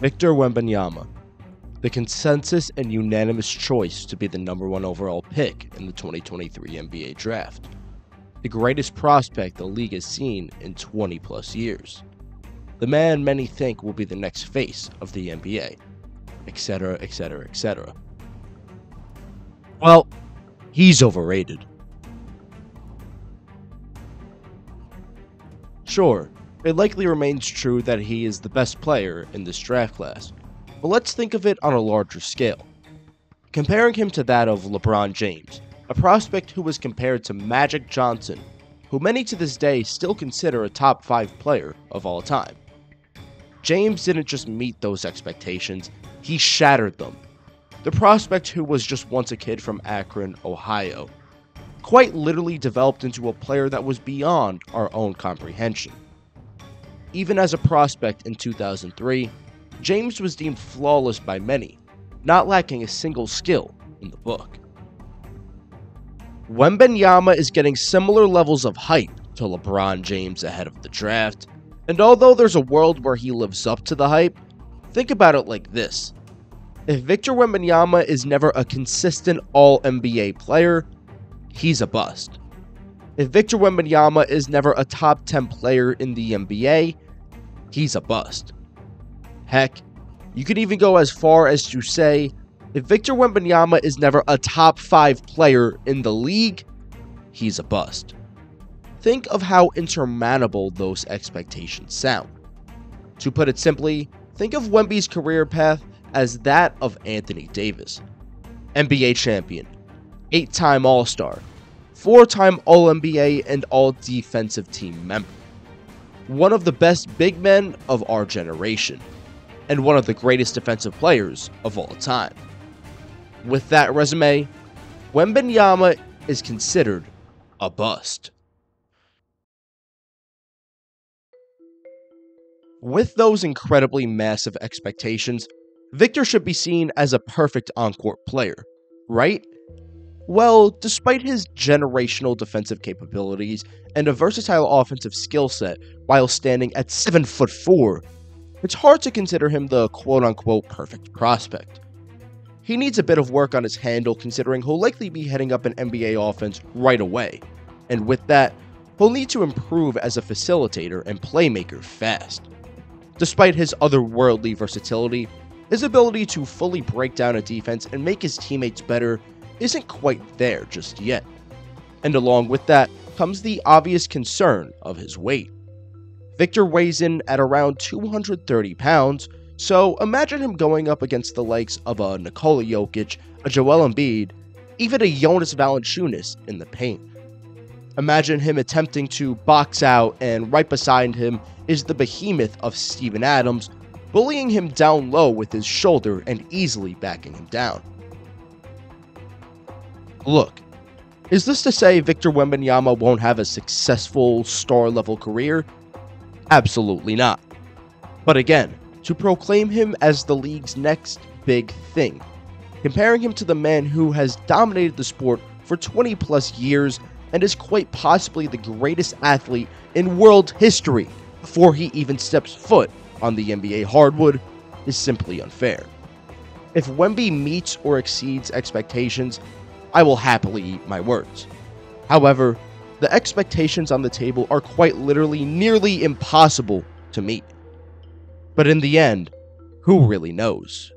Victor Wembanyama, the consensus and unanimous choice to be the #1 overall pick in the 2023 NBA Draft. The greatest prospect the league has seen in 20 plus years. The man many think will be the next face of the NBA, etc., etc., etc. Well, he's overrated. Sure, it likely remains true that he is the best player in this draft class, but let's think of it on a larger scale. Comparing him to that of LeBron James, a prospect who was compared to Magic Johnson, who many to this day still consider a top 5 player of all time. James didn't just meet those expectations, he shattered them. The prospect who was just once a kid from Akron, Ohio, quite literally developed into a player that was beyond our own comprehension. Even as a prospect in 2003, James was deemed flawless by many, not lacking a single skill in the book. Wembanyama is getting similar levels of hype to LeBron James ahead of the draft, and although there's a world where he lives up to the hype, think about it like this. If Victor Wembanyama is never a consistent All-NBA player, he's a bust. If Victor Wembanyama is never a top 10 player in the NBA, he's a bust. Heck, you could even go as far as to say, if Victor Wembanyama is never a top 5 player in the league, he's a bust. Think of how insurmountable those expectations sound. To put it simply, think of Wemby's career path as that of Anthony Davis. NBA champion, 8-time All-Star, 4-time All-NBA and All-Defensive Team member. One of the best big men of our generation, and one of the greatest defensive players of all time. With that resume, Wembanyama is considered a bust. With those incredibly massive expectations, Victor should be seen as a perfect on-court player, right? Well, despite his generational defensive capabilities and a versatile offensive skill set while standing at 7'4", it's hard to consider him the quote-unquote perfect prospect. He needs a bit of work on his handle considering he'll likely be heading up an NBA offense right away, and with that, he'll need to improve as a facilitator and playmaker fast. Despite his otherworldly versatility, his ability to fully break down a defense and make his teammates better isn't quite there just yet. And along with that comes the obvious concern of his weight. Victor weighs in at around 230 pounds, so imagine him going up against the likes of a Nikola Jokic, a Joel Embiid, even a Jonas Valanciunas in the paint. Imagine him attempting to box out, and right beside him is the behemoth of Steven Adams, bullying him down low with his shoulder and easily backing him down. Look, is this to say Victor Wembanyama won't have a successful star-level career? Absolutely not. But again, to proclaim him as the league's next big thing, comparing him to the man who has dominated the sport for 20 plus years and is quite possibly the greatest athlete in world history before he even steps foot on the NBA hardwood, is simply unfair. If Wemby meets or exceeds expectations, I will happily eat my words. However, the expectations on the table are quite literally nearly impossible to meet. But in the end, who really knows?